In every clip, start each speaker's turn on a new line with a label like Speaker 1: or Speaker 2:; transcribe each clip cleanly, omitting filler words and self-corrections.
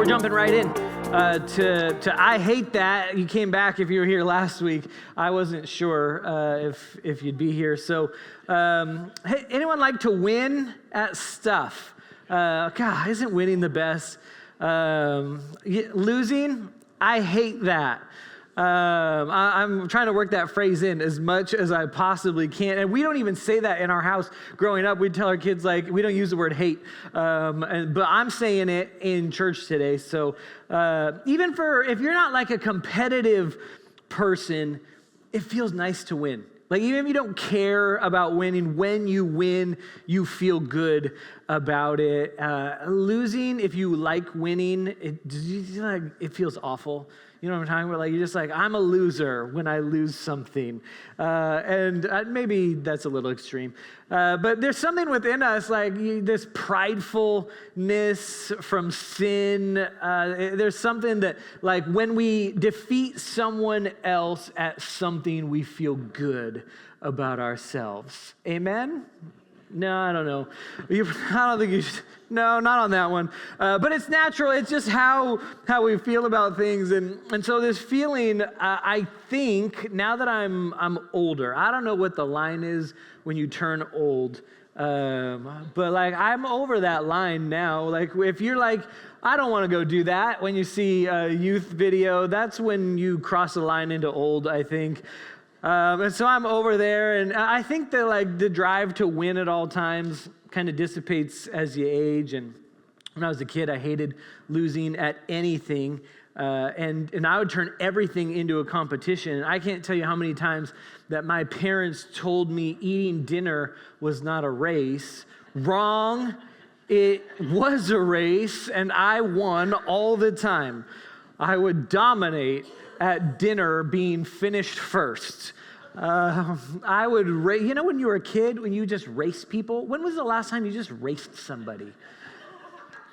Speaker 1: Jumping right in to I hate that. You came back if you were here last week. I wasn't sure if you'd be here. So, hey, anyone like to win at stuff? God, isn't winning the best? Losing, I hate that. I'm trying to work that phrase in as much as I possibly can. And we don't even say that in our house. Growing up, we'd tell our kids, like, we don't use the word hate. But I'm saying it in church today. So even if you're not like a competitive person, it feels nice to win. Like, even if you don't care about winning, when you win, you feel good about it. Losing, if you like winning, it feels awful. You know what I'm talking about? Like, you're just like, I'm a loser when I lose something. And maybe that's a little extreme. But there's something within us, like this pridefulness from sin. There's something that, like, when we defeat someone else at something, we feel good about ourselves. Amen? No, I don't know. I don't think you should. No, not on that one. But it's natural. It's just how we feel about things. And so this feeling, I think, now that I'm older, I don't know what the line is when you turn old. But, like, I'm over that line now. Like, if you're like, I don't want to go do that, when you see a youth video, that's when you cross the line into old, I think. And so I'm over there, and I think that, like, the drive to win at all times kind of dissipates as you age. And when I was a kid, I hated losing at anything, and I would turn everything into a competition. And I can't tell you how many times that my parents told me eating dinner was not a race. Wrong. It was a race, and I won all the time. I would dominate at dinner being finished first. I would you know, when you were a kid, when you just race people? When was the last time you just raced somebody?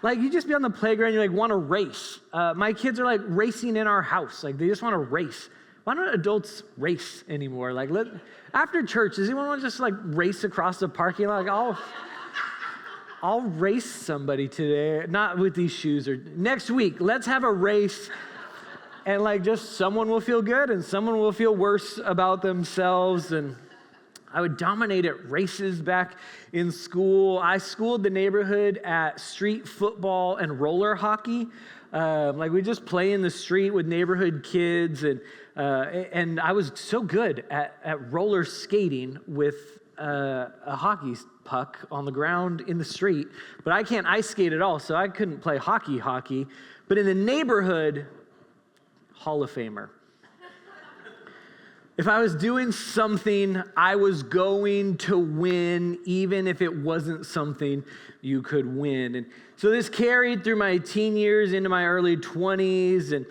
Speaker 1: Like, you just be on the playground, you like want to race. My kids are like racing in our house. Like, they just want to race. Why don't adults race anymore? Like, after church, does anyone want to just like race across the parking lot? Like, I'll race somebody today. Not with these shoes. Or next week, let's have a race. And, like, just someone will feel good and someone will feel worse about themselves. And I would dominate at races back in school. I schooled the neighborhood at street football and roller hockey. Like, we just play in the street with neighborhood kids. And I was so good at roller skating with a hockey puck on the ground in the street. But I can't ice skate at all, so I couldn't play hockey. But in the neighborhood, Hall of Famer. If I was doing something, I was going to win, even if it wasn't something you could win. And so this carried through my teen years into my early 20s. And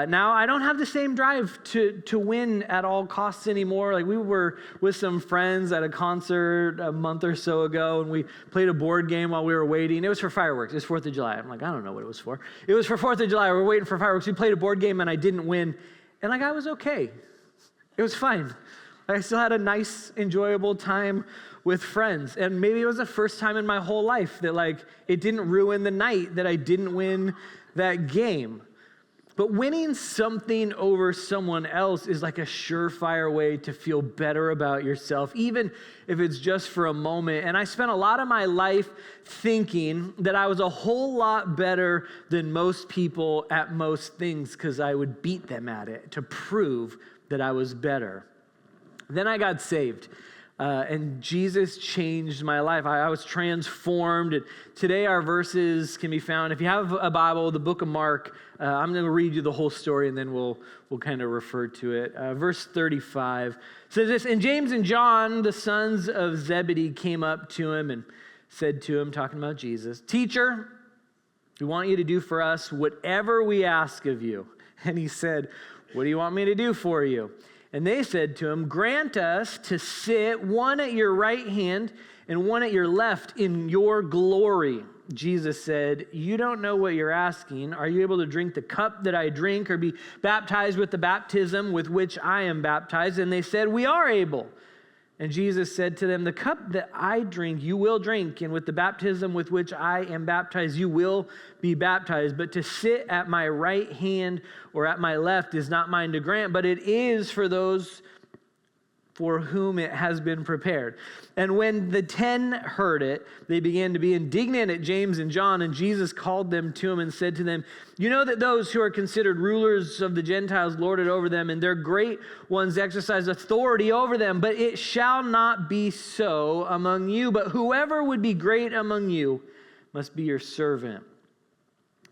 Speaker 1: now I don't have the same drive to win at all costs anymore. Like, we were with some friends at a concert a month or so ago, and we played a board game while we were waiting. It was for fireworks. It was 4th of July. I'm like, I don't know what it was for. It was for 4th of July. We were waiting for fireworks. We played a board game, and I didn't win. And, like, I was okay. It was fine. I still had a nice, enjoyable time with friends. And maybe it was the first time in my whole life that, like, it didn't ruin the night that I didn't win that game. But winning something over someone else is like a surefire way to feel better about yourself, even if it's just for a moment. And I spent a lot of my life thinking that I was a whole lot better than most people at most things because I would beat them at it to prove that I was better. Then I got saved. And Jesus changed my life. I was transformed. And today our verses can be found. If you have a Bible, the book of Mark, I'm going to read you the whole story and then we'll kind of refer to it. Verse 35 says this, "And James and John, the sons of Zebedee, came up to him and said to him," talking about Jesus, "Teacher, we want you to do for us whatever we ask of you." And he said, "What do you want me to do for you?" And they said to him, "Grant us to sit one at your right hand and one at your left in your glory." Jesus said, "You don't know what you're asking. Are you able to drink the cup that I drink or be baptized with the baptism with which I am baptized?" And they said, "We are able." And Jesus said to them, the cup that I drink, you will drink, and with the baptism with which I am baptized, you will be baptized. But to sit at my right hand or at my left is not mine to grant, but it is for those for whom it has been prepared. And when the 10 heard it, they began to be indignant at James and John, and Jesus called them to him and said to them, you know that those who are considered rulers of the Gentiles lord it over them, and their great ones exercise authority over them, but it shall not be so among you, but whoever would be great among you must be your servant.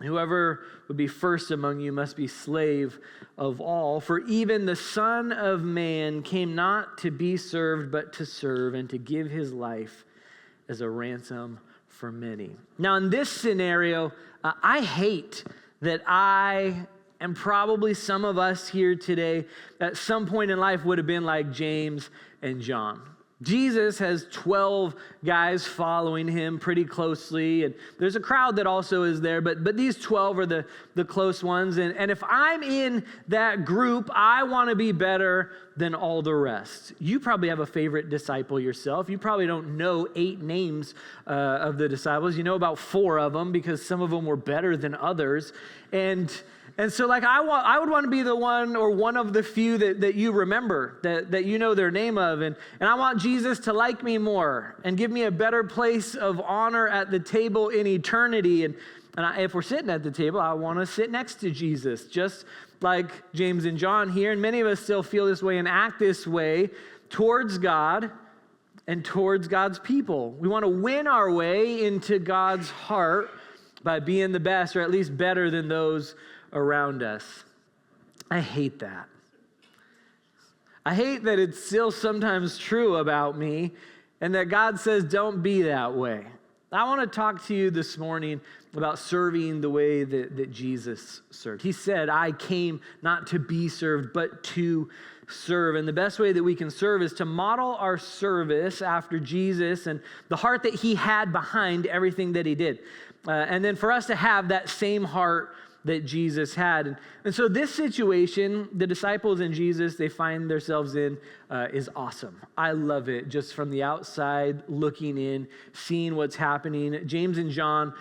Speaker 1: Whoever would be first among you must be slave of all. For even the Son of Man came not to be served, but to serve and to give his life as a ransom for many. Now, in this scenario, I hate that I and probably some of us here today at some point in life would have been like James and John. Jesus has 12 guys following him pretty closely, and there's a crowd that also is there, but these 12 are the close ones, and if I'm in that group, I want to be better than all the rest. You probably have a favorite disciple yourself. You probably don't know 8 names of the disciples. You know about 4 of them because some of them were better than others, and so like I would want to be the one or one of the few that you remember, that you know their name of. And I want Jesus to like me more and give me a better place of honor at the table in eternity. And if we're sitting at the table, I want to sit next to Jesus, just like James and John here. And many of us still feel this way and act this way towards God and towards God's people. We want to win our way into God's heart by being the best, or at least better than those around us. I hate that. I hate that it's still sometimes true about me and that God says don't be that way. I want to talk to you this morning about serving the way that Jesus served. He said, I came not to be served, but to serve. And the best way that we can serve is to model our service after Jesus and the heart that he had behind everything that he did. And then for us to have that same heart that Jesus had. And so this situation, the disciples and Jesus, they find themselves in, is awesome. I love it, just from the outside, looking in, seeing what's happening. James and John,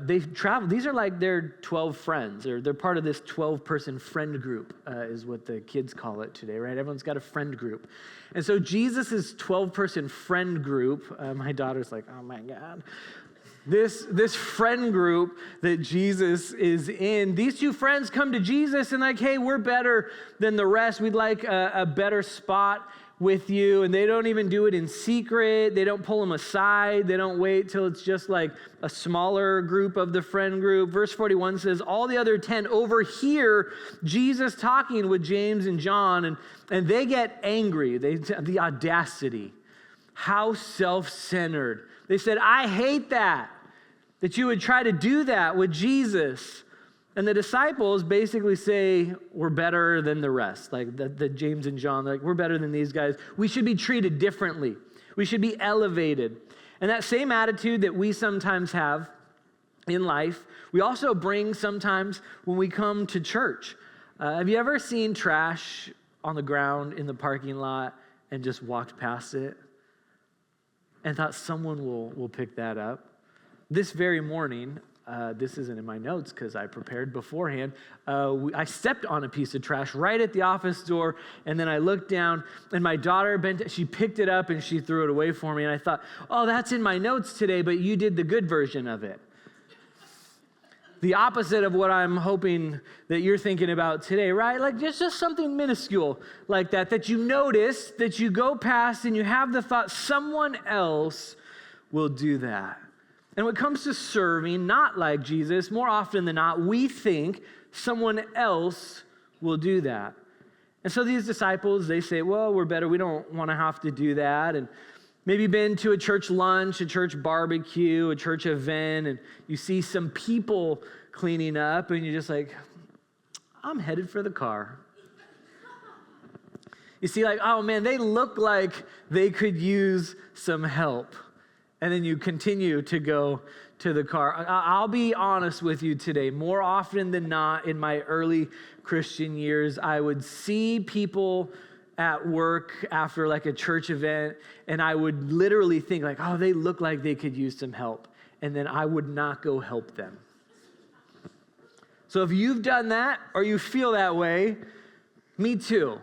Speaker 1: they've traveled. These are like their 12 friends, or they're part of this 12-person friend group, is what the kids call it today, right? Everyone's got a friend group. And so Jesus' 12-person friend group, my daughter's like, oh my God. This friend group that Jesus is in, these 2 friends come to Jesus and like, hey, we're better than the rest. We'd like a better spot with you. And they don't even do it in secret. They don't pull them aside. They don't wait till it's just like a smaller group of the friend group. Verse 41 says, all the other 10 overhear Jesus talking with James and John, and they get angry. The audacity. How self-centered. They said, I hate that you would try to do that with Jesus. And the disciples basically say, we're better than the rest. Like the James and John, like, we're better than these guys. We should be treated differently. We should be elevated. And that same attitude that we sometimes have in life, we also bring sometimes when we come to church. Have you ever seen trash on the ground in the parking lot and just walked past it and thought someone will pick that up? This very morning, this isn't in my notes because I prepared beforehand, I stepped on a piece of trash right at the office door, and then I looked down, and my daughter, she picked it up and she threw it away for me, and I thought, oh, that's in my notes today, but you did the good version of it. The opposite of what I'm hoping that you're thinking about today, right? Like just something minuscule like that you notice, that you go past, and you have the thought, someone else will do that. And when it comes to serving, not like Jesus, more often than not, we think someone else will do that. And so these disciples, they say, well, we're better. We don't want to have to do that. And maybe been to a church lunch, a church barbecue, a church event, and you see some people cleaning up, and you're just like, I'm headed for the car. You see, like, oh man, they look like they could use some help. And then you continue to go to the car. I'll be honest with you today. More often than not, in my early Christian years, I would see people at work after like a church event, and I would literally think like, oh, they look like they could use some help. And then I would not go help them. So if you've done that or you feel that way, me too.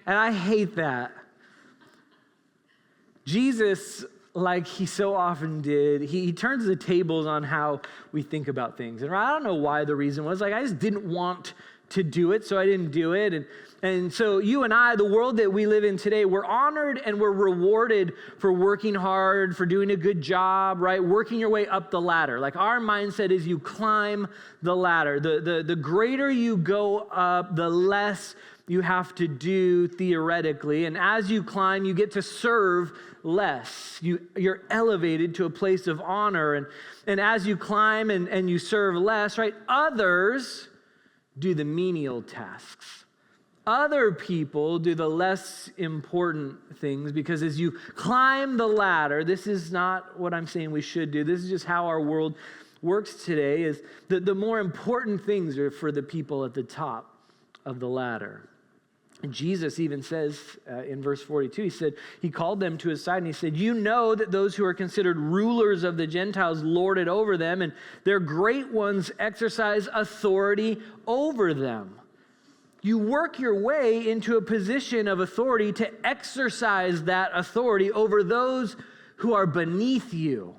Speaker 1: And I hate that. Jesus, like he so often did, he turns the tables on how we think about things. And I don't know why the reason was. Like, I just didn't want to do it, so I didn't do it. And so you and I, the world that we live in today, we're honored and we're rewarded for working hard, for doing a good job, right? Working your way up the ladder. Like, our mindset is you climb the ladder. The greater you go up, the less you have to do theoretically. And as you climb, you get to serve less. You're elevated to a place of honor. And as you climb and you serve less, right, others do the menial tasks. Other people do the less important things, because as you climb the ladder, this is not what I'm saying we should do. This is just how our world works today, is that the more important things are for the people at the top of the ladder. And Jesus even says in verse 42, he called them to his side and he said, you know that those who are considered rulers of the Gentiles lord it over them, and their great ones exercise authority over them. You work your way into a position of authority to exercise that authority over those who are beneath you.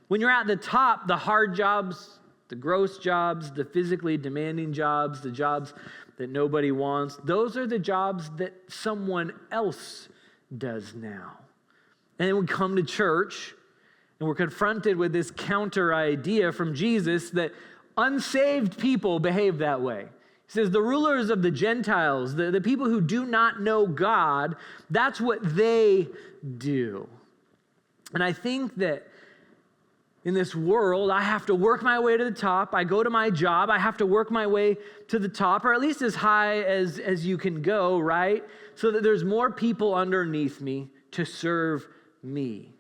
Speaker 1: When you're at the top, the hard jobs, the gross jobs, the physically demanding jobs, the jobs that nobody wants, those are the jobs that someone else does now. And then we come to church and we're confronted with this counter idea from Jesus that unsaved people behave that way. He says the rulers of the Gentiles, the people who do not know God, that's what they do. And I think that in this world, I have to work my way to the top. I go to my job. I have to work my way to the top, or at least as high as you can go, right? So that there's more people underneath me to serve me.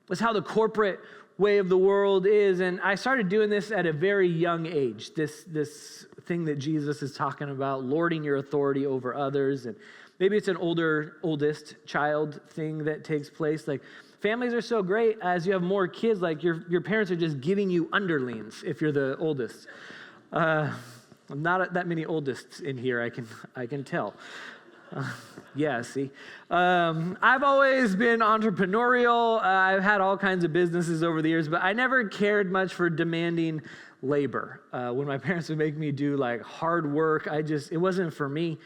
Speaker 1: That's how the corporate way of the world is. And I started doing this at a very young age, this thing that Jesus is talking about, lording your authority over others. And maybe it's an oldest child thing that takes place. Like, families are so great as you have more kids, like your parents are just giving you underlings if you're the oldest. Not that many oldests in here, I can tell. Yeah, see. I've always been entrepreneurial. I've had all kinds of businesses over the years, but I never cared much for demanding labor. When my parents would make me do like hard work, it wasn't for me.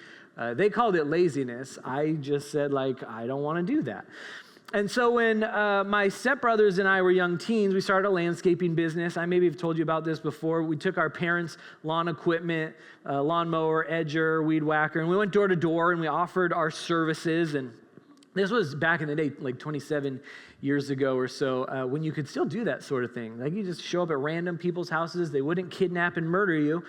Speaker 1: They called it laziness. I just said like, I don't want to do that. And so when my stepbrothers and I were young teens, we started a landscaping business. I maybe have told you about this before. We took our parents' lawn equipment, lawnmower, edger, weed whacker, and we went door to door and we offered our services. And this was back in the day, like 27 years ago or so, when you could still do that sort of thing. Like, you just show up at random people's houses. They wouldn't kidnap and murder you.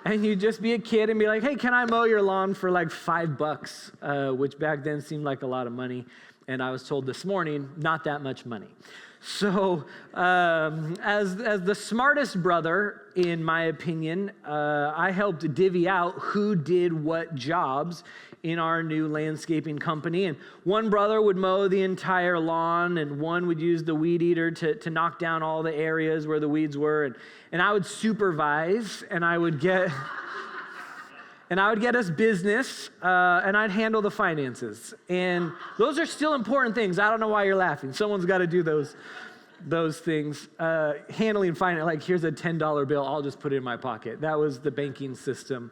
Speaker 1: And you'd just be a kid and be like, hey, can I mow your lawn for like $5, which back then seemed like a lot of money. And I was told this morning, not that much money. So as the smartest brother, in my opinion, I helped divvy out who did what jobs in our new landscaping company. And one brother would mow the entire lawn, and one would use the weed eater to knock down all the areas where the weeds were. And I would supervise, and I would get... And I would get us business, and I'd handle the finances. And those are still important things. I don't know why you're laughing. Someone's got to do those things. Handling finance, like, here's a $10 bill, I'll just put it in my pocket. That was the banking system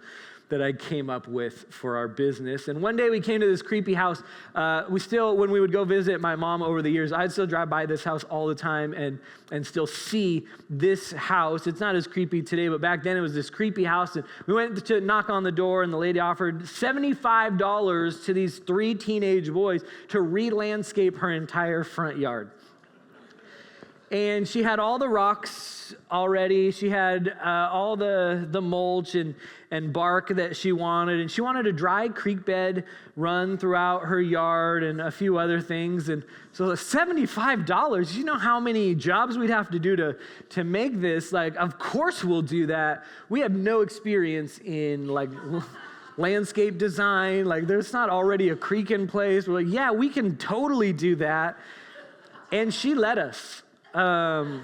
Speaker 1: that I came up with for our business. And one day we came to this creepy house. When we would go visit my mom over the years, I'd still drive by this house all the time and still see this house. It's not as creepy today, but back then it was this creepy house. And we went to knock on the door, and the lady offered $75 to these 3 teenage boys to re-landscape her entire front yard. And she had all the rocks already. She had all the mulch and bark that she wanted. And she wanted a dry creek bed run throughout her yard and a few other things. And so $75, you know how many jobs we'd have to do to make this? Like, of course we'll do that. We have no experience in like landscape design. Like, there's not already a creek in place. We're like, yeah, we can totally do that. And she let us. And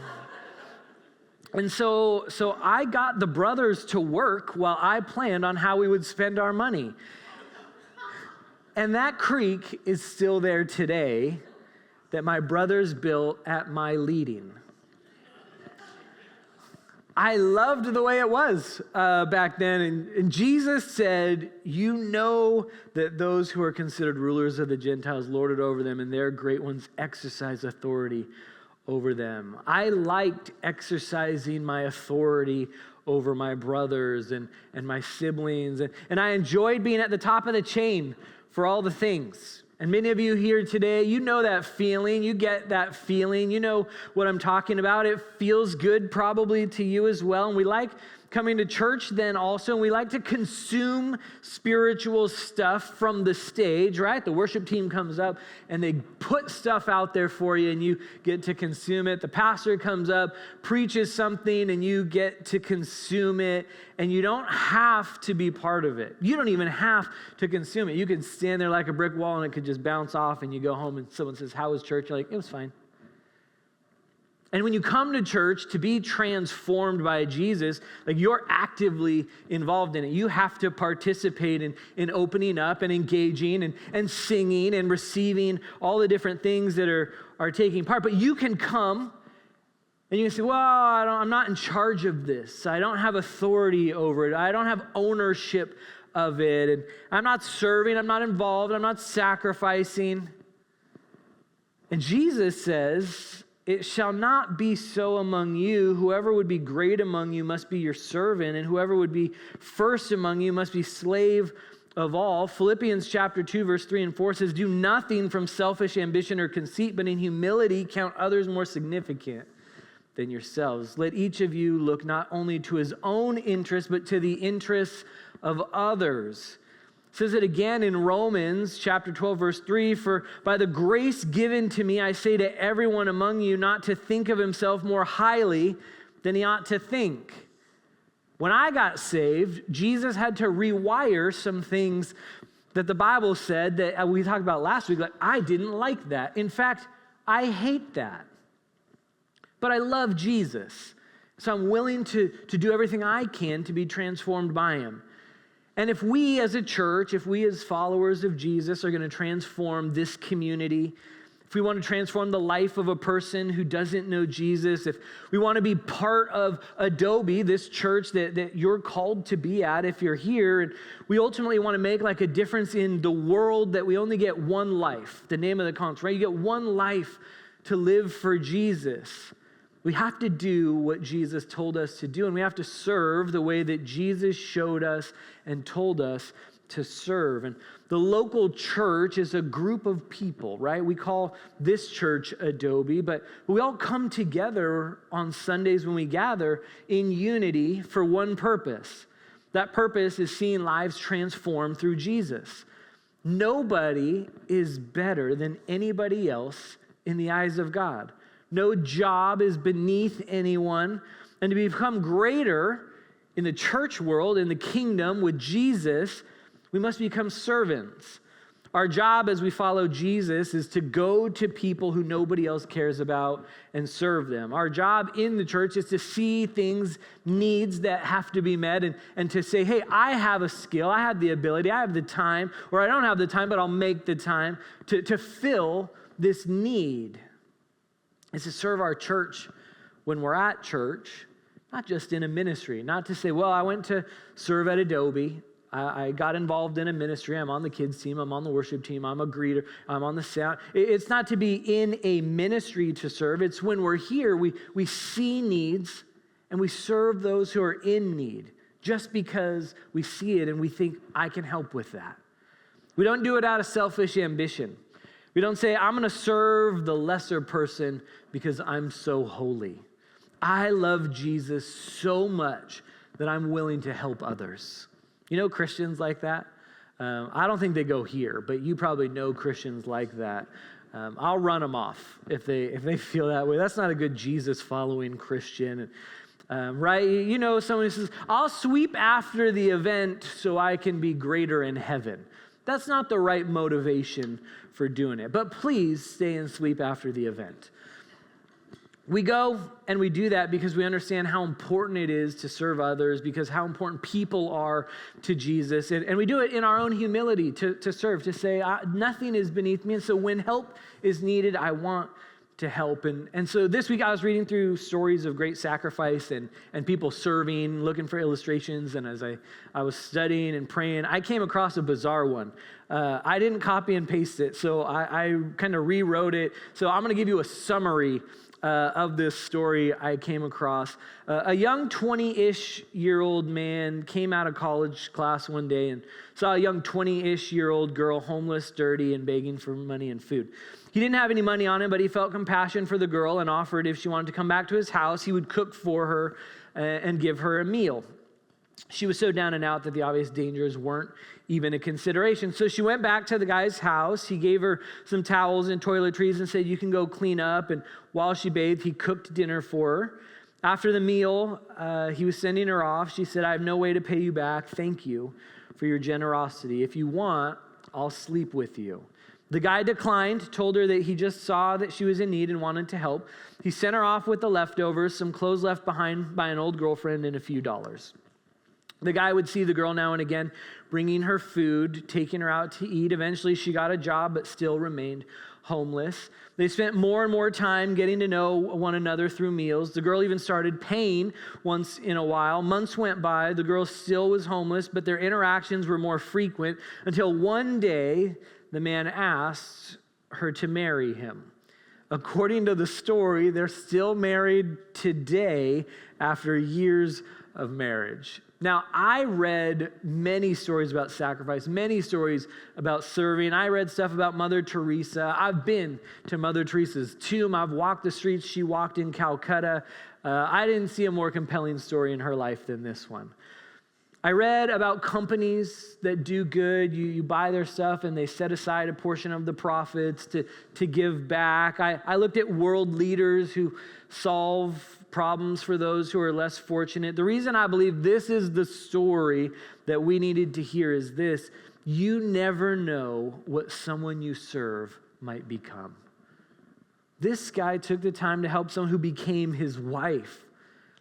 Speaker 1: so I got the brothers to work while I planned on how we would spend our money. And that creek is still there today that my brothers built at my leading. I loved the way it was back then. And Jesus said, you know that those who are considered rulers of the Gentiles lord it over them, and their great ones exercise authority over them. I liked exercising my authority over my brothers and my siblings. And I enjoyed being at the top of the chain for all the things. And many of you here today, you know that feeling. You get that feeling. You know what I'm talking about. It feels good probably to you as well. And we like coming to church then also. And we like to consume spiritual stuff from the stage, right? The worship team comes up and they put stuff out there for you and you get to consume it. The pastor comes up, preaches something, and you get to consume it. And you don't have to be part of it. You don't even have to consume it. You can stand there like a brick wall and it could just bounce off and you go home and someone says, how was church? You're like, it was fine. And when you come to church to be transformed by Jesus, like, you're actively involved in it. You have to participate in opening up and engaging and singing and receiving all the different things that are taking part. But you can come and you can say, well, I'm not in charge of this. I don't have authority over it. I don't have ownership of it. And I'm not serving. I'm not involved. I'm not sacrificing. And Jesus says, it shall not be so among you. Whoever would be great among you must be your servant, and whoever would be first among you must be slave of all. Philippians chapter 2, verse 3 and 4 says, do nothing from selfish ambition or conceit, but in humility count others more significant than yourselves. Let each of you look not only to his own interest, but to the interests of others. It says it again in Romans chapter 12, verse 3, for by the grace given to me, I say to everyone among you not to think of himself more highly than he ought to think. When I got saved, Jesus had to rewire some things that the Bible said that we talked about last week. Like, I didn't like that. In fact, I hate that. But I love Jesus. So I'm willing to do everything I can to be transformed by him. And if we as a church, if we as followers of Jesus are going to transform this community, if we want to transform the life of a person who doesn't know Jesus, if we want to be part of Adobe, this church that you're called to be at if you're here, and we ultimately want to make like a difference in the world, that we only get one life, the name of the conference, right? You get one life to live for Jesus. We have to do what Jesus told us to do, and we have to serve the way that Jesus showed us and told us to serve. And the local church is a group of people, right? We call this church Adobe, but we all come together on Sundays when we gather in unity for one purpose. That purpose is seeing lives transformed through Jesus. Nobody is better than anybody else in the eyes of God. No job is beneath anyone. And to become greater in the church world, in the kingdom with Jesus, we must become servants. Our job as we follow Jesus is to go to people who nobody else cares about and serve them. Our job in the church is to see things, needs that have to be met, and to say, hey, I have a skill, I have the ability, I have the time, or I don't have the time, but I'll make the time to fill this need. Is to serve our church when we're at church, not just in a ministry. Not to say, well, I went to serve at Adobe. I got involved in a ministry. I'm on the kids team. I'm on the worship team. I'm a greeter. I'm on the sound. It's not to be in a ministry to serve. It's when we're here, we see needs and we serve those who are in need just because we see it and we think, I can help with that. We don't do it out of selfish ambition. We don't say, I'm going to serve the lesser person because I'm so holy. I love Jesus so much that I'm willing to help others. You know Christians like that? I don't think they go here, but you probably know Christians like that. I'll run them off if they feel that way. That's not a good Jesus-following Christian. Right? You know, someone who says, I'll sweep after the event so I can be greater in heaven. That's not the right motivation for doing it. But please stay and sweep after the event. We go and we do that because we understand how important it is to serve others, because how important people are to Jesus. And we do it in our own humility to serve, to say, nothing is beneath me. And so when help is needed, I want to help. And so this week I was reading through stories of great sacrifice and people serving, looking for illustrations. And as I was studying and praying, I came across a bizarre one. I didn't copy and paste it, so I kind of rewrote it. So I'm going to give you a summary of this story I came across. A young 20-ish-year-old man came out of college class one day and saw a young 20-ish-year-old girl homeless, dirty, and begging for money and food. He didn't have any money on him, but he felt compassion for the girl and offered if she wanted to come back to his house, he would cook for her and give her a meal. She was so down and out that the obvious dangers weren't even a consideration. So she went back to the guy's house. He gave her some towels and toiletries and said, you can go clean up. And while she bathed, he cooked dinner for her. After the meal, he was sending her off. She said, I have no way to pay you back. Thank you for your generosity. If you want, I'll sleep with you. The guy declined, told her that he just saw that she was in need and wanted to help. He sent her off with the leftovers, some clothes left behind by an old girlfriend, and a few dollars. The guy would see the girl now and again, bringing her food, taking her out to eat. Eventually, she got a job, but still remained homeless. They spent more and more time getting to know one another through meals. The girl even started paying once in a while. Months went by. The girl still was homeless, but their interactions were more frequent until one day, the man asked her to marry him. According to the story, they're still married today after years of marriage. Now, I read many stories about sacrifice, many stories about serving. I read stuff about Mother Teresa. I've been to Mother Teresa's tomb. I've walked the streets she walked in Calcutta. I didn't see a more compelling story in her life than this one. I read about companies that do good. You buy their stuff and they set aside a portion of the profits to give back. I looked at world leaders who solve problems for those who are less fortunate. The reason I believe this is the story that we needed to hear is this: you never know what someone you serve might become. This guy took the time to help someone who became his wife.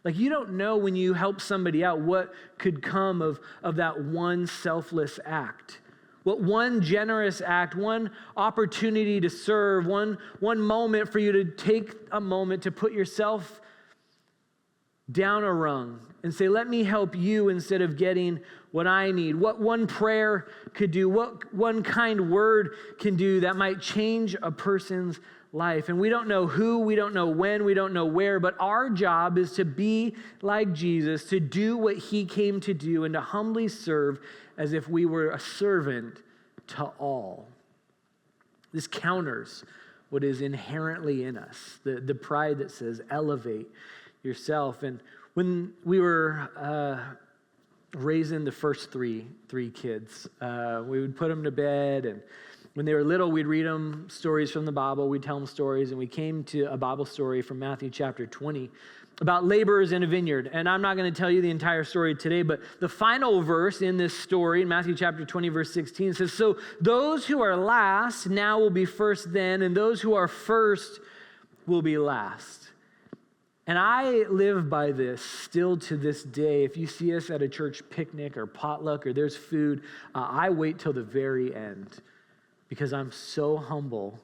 Speaker 1: Like, you don't know when you help somebody out what could come of that one selfless act. What one generous act, one opportunity to serve, one moment for you to take a moment to put yourself down a rung and say, let me help you instead of getting what I need. What one prayer could do, what one kind word can do that might change a person's life. And we don't know who, we don't know when, we don't know where, but our job is to be like Jesus, to do what he came to do and to humbly serve as if we were a servant to all. This counters what is inherently in us, the pride that says elevate yourself. And when we were raising the first three kids, we would put them to bed, and when they were little, we'd read them stories from the Bible. We'd tell them stories, and we came to a Bible story from Matthew chapter 20 about laborers in a vineyard. And I'm not going to tell you the entire story today, but the final verse in this story, in Matthew chapter 20, verse 16, says, so those who are last now will be first then, and those who are first will be last. And I live by this still to this day. If you see us at a church picnic or potluck or there's food, I wait till the very end, because I'm so humble.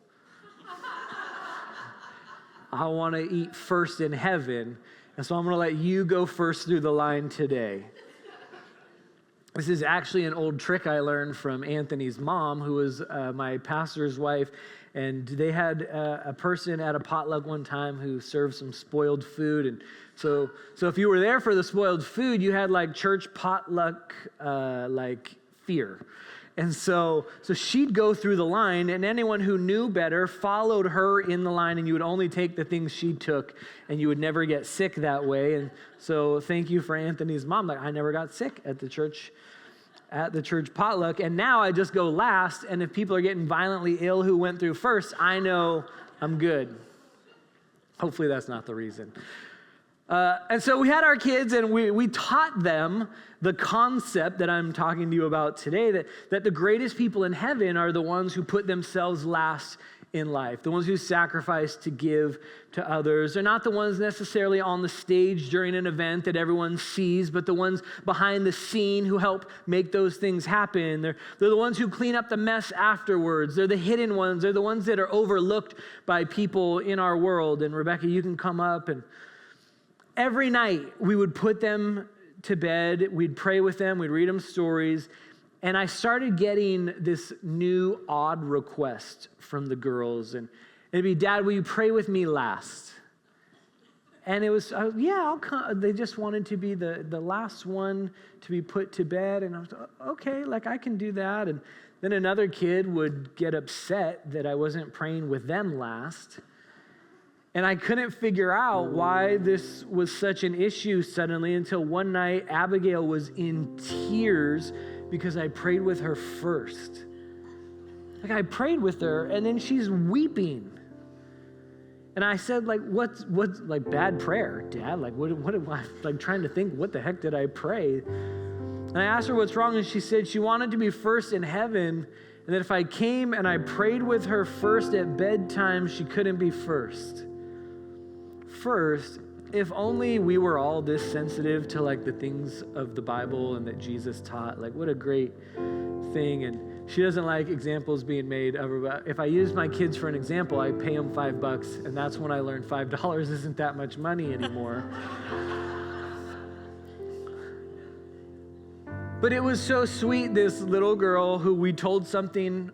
Speaker 1: I want to eat first in heaven, and so I'm going to let you go first through the line today. This is actually an old trick I learned from Anthony's mom, who was my pastor's wife, and they had a person at a potluck one time who served some spoiled food, and so if you were there for the spoiled food, you had like church potluck like fear. And so she'd go through the line, and anyone who knew better followed her in the line, and you would only take the things she took, and you would never get sick that way. And so thank you for Anthony's mom. Like, I never got sick at the church potluck, and now I just go last, and if people are getting violently ill who went through first, I know I'm good. Hopefully that's not the reason. And so we had our kids, and we taught them the concept that I'm talking to you about today, that the greatest people in heaven are the ones who put themselves last in life, the ones who sacrifice to give to others. They're not the ones necessarily on the stage during an event that everyone sees, but the ones behind the scene who help make those things happen. They're the ones who clean up the mess afterwards. They're the hidden ones. They're the ones that are overlooked by people in our world. And Rebecca, you can come up. And every night we would put them to bed. We'd pray with them. We'd read them stories. And I started getting this new odd request from the girls. And it'd be, Dad, will you pray with me last? And it was, yeah, I'll come. They just wanted to be the last one to be put to bed. And I was, okay, like I can do that. And then another kid would get upset that I wasn't praying with them last. And I couldn't figure out why this was such an issue suddenly until one night Abigail was in tears because I prayed with her first. Like I prayed with her and then she's weeping. And I said, like, what's like bad prayer, Dad? Like, what am I, like trying to think, what the heck did I pray? And I asked her what's wrong, and she said she wanted to be first in heaven, and that if I came and I prayed with her first at bedtime, she couldn't be first. First, if only we were all this sensitive to like the things of the Bible and that Jesus taught, like what a great thing. And she doesn't like examples being made of her. If I use my kids for an example, I pay them $5, and that's when I learned $5 isn't that much money anymore. But it was so sweet, this little girl who we told something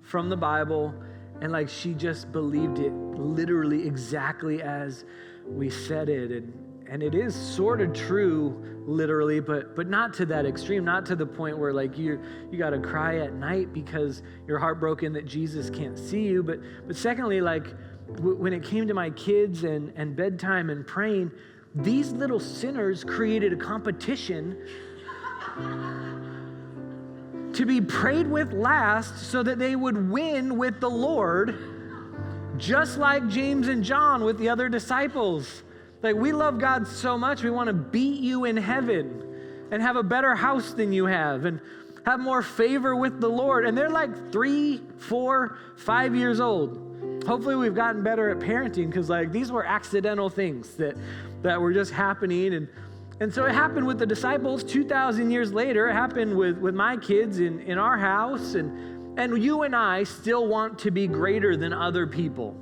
Speaker 1: from the Bible, and like she just believed it literally exactly as we said it. And it is sort of true literally, but not to that extreme, not to the point where like you got to cry at night because you're heartbroken that Jesus can't see you. But secondly, like when it came to my kids and bedtime and praying, these little sinners created a competition to be prayed with last so that they would win with the Lord, just like James and John with the other disciples. Like, we love God so much, we want to beat you in heaven and have a better house than you have and have more favor with the Lord. And they're like 3, 4, 5 years old. Hopefully we've gotten better at parenting, because like these were accidental things that were just happening. And so it happened with the disciples 2,000 years later. It happened with my kids in our house. And you and I still want to be greater than other people.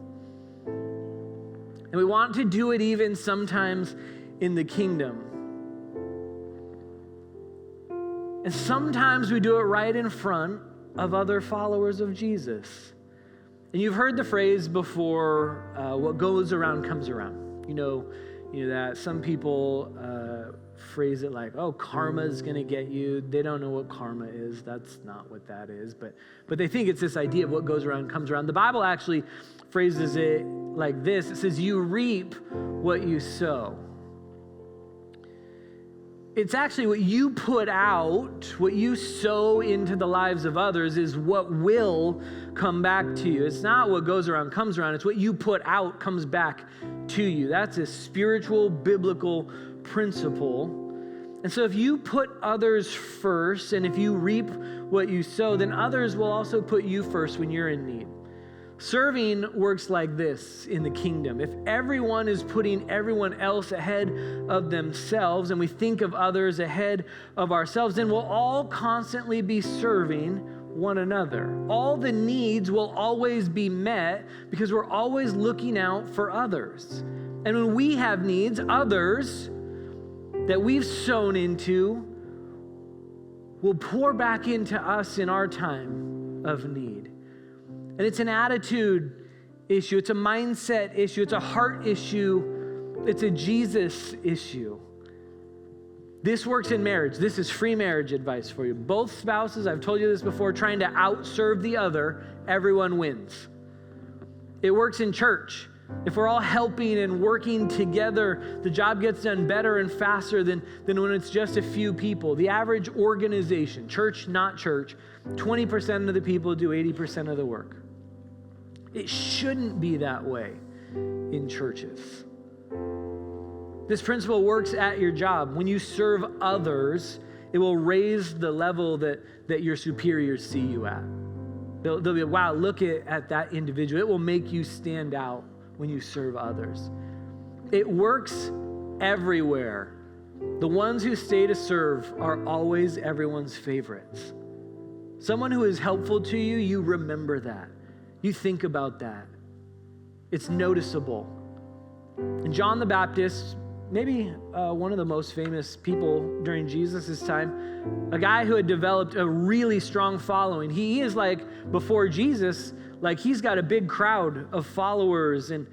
Speaker 1: And we want to do it even sometimes in the kingdom. And sometimes we do it right in front of other followers of Jesus. And you've heard the phrase before, what goes around comes around. You know that some people phrase it like, oh, karma's going to get you. They don't know what karma is. That's not what that is. But they think it's this idea of what goes around comes around. The Bible actually phrases it like this. It says, you reap what you sow. It's actually what you put out, what you sow into the lives of others is what will come back to you. It's not what goes around comes around. It's what you put out comes back to you. That's a spiritual, biblical principle. And so if you put others first, and if you reap what you sow, then others will also put you first when you're in need. Serving works like this in the kingdom. If everyone is putting everyone else ahead of themselves, and we think of others ahead of ourselves, then we'll all constantly be serving one another. All the needs will always be met because we're always looking out for others. And when we have needs, others that we've sown into will pour back into us in our time of need. And it's an attitude issue. It's a mindset issue. It's a heart issue. It's a Jesus issue. This works in marriage. This is free marriage advice for you. Both spouses, I've told you this before, trying to outserve the other, everyone wins. It works in church. If we're all helping and working together, the job gets done better and faster than when it's just a few people. The average organization, church, not church, 20% of the people do 80% of the work. It shouldn't be that way in churches. This principle works at your job. When you serve others, it will raise the level that your superiors see you at. They'll be, wow, look at that individual. It will make you stand out when you serve others. It works everywhere. The ones who stay to serve are always everyone's favorites. Someone who is helpful to you, you remember that. You think about that. It's noticeable. And John the Baptist, maybe one of the most famous people during Jesus' time, a guy who had developed a really strong following. He is like, before Jesus, like he's got a big crowd of followers, and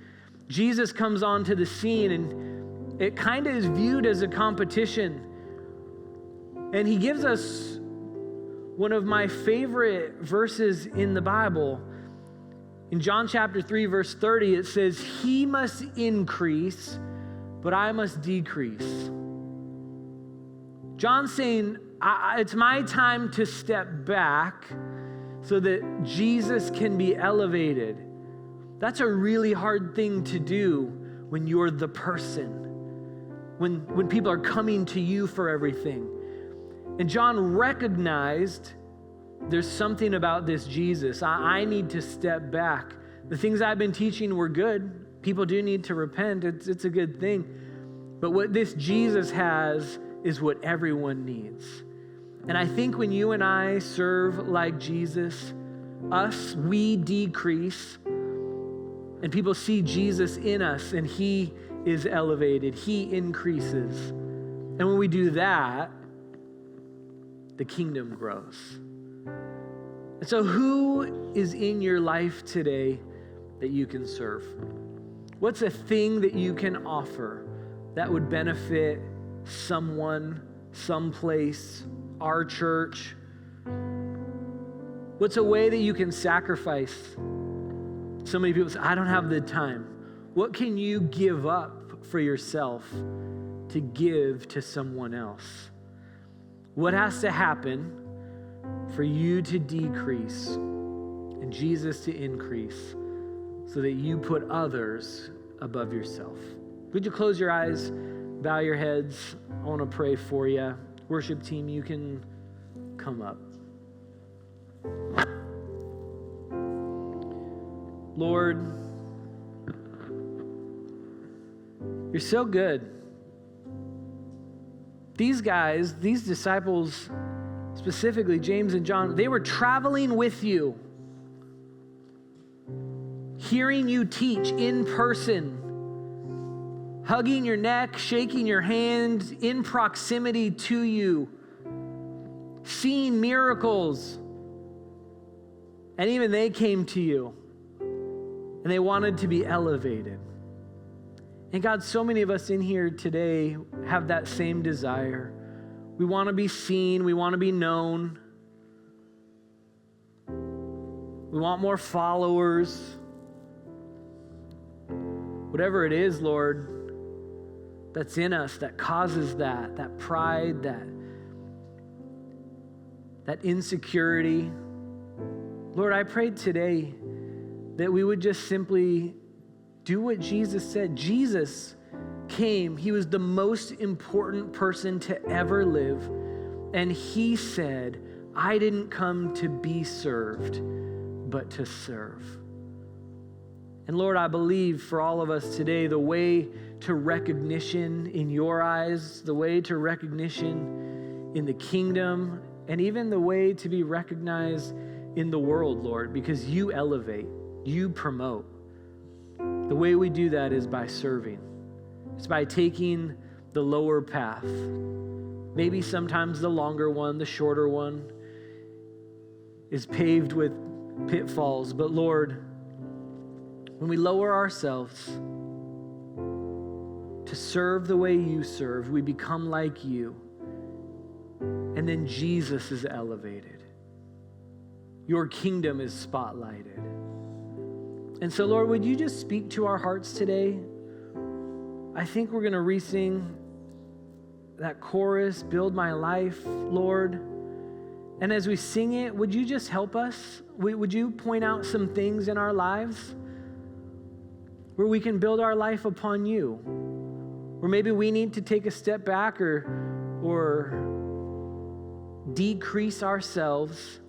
Speaker 1: Jesus comes onto the scene, and it kind of is viewed as a competition. And he gives us one of my favorite verses in the Bible. In John chapter 3, verse 30, it says, "He must increase, but I must decrease." John's saying, it's my time to step back so that Jesus can be elevated. That's a really hard thing to do when you're the person, when people are coming to you for everything. And John recognized there's something about this Jesus. I need to step back. The things I've been teaching were good. People do need to repent. It's a good thing. But what this Jesus has is what everyone needs. And I think when you and I serve like Jesus, we decrease, and people see Jesus in us, and he is elevated. He increases. And when we do that, the kingdom grows. And so who is in your life today that you can serve? What's a thing that you can offer that would benefit someone, someplace, our church? What's a way that you can sacrifice? So many people say, I don't have the time. What can you give up for yourself to give to someone else? What has to happen for you to decrease and Jesus to increase so that you put others above yourself? Would you close your eyes, bow your heads? I want to pray for you. Worship team, you can come up. Lord, you're so good. These guys, these disciples, specifically James and John, they were traveling with you, hearing you teach in person, hugging your neck, shaking your hand, in proximity to you, seeing miracles. And even they came to you, and they wanted to be elevated. And God, so many of us in here today have that same desire. We want to be seen. We want to be known. We want more followers. Whatever it is, Lord, that's in us that causes that pride, that insecurity. Lord, I pray today that we would just simply do what Jesus said. Jesus came. He was the most important person to ever live. And he said, I didn't come to be served, but to serve. And Lord, I believe for all of us today, the way to recognition in your eyes, the way to recognition in the kingdom, and even the way to be recognized in the world, Lord, because you elevate, you promote. The way we do that is by serving. It's by taking the lower path. Maybe sometimes the longer one, the shorter one, is paved with pitfalls. But Lord, when we lower ourselves to serve the way you serve, we become like you. And then Jesus is elevated. Your kingdom is spotlighted. And so, Lord, would you just speak to our hearts today? I think we're going to re-sing that chorus, Build My Life, Lord. And as we sing it, would you just help us? Would you point out some things in our lives where we can build our life upon you? Or maybe we need to take a step back or decrease ourselves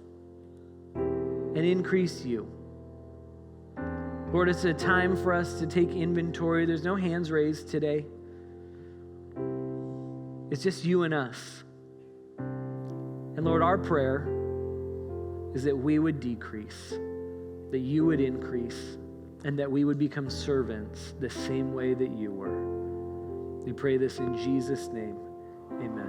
Speaker 1: and increase you. Lord, it's a time for us to take inventory. There's no hands raised today. It's just you and us. And Lord, our prayer is that we would decrease, that you would increase, and that we would become servants the same way that you were. We pray this in Jesus' name. Amen.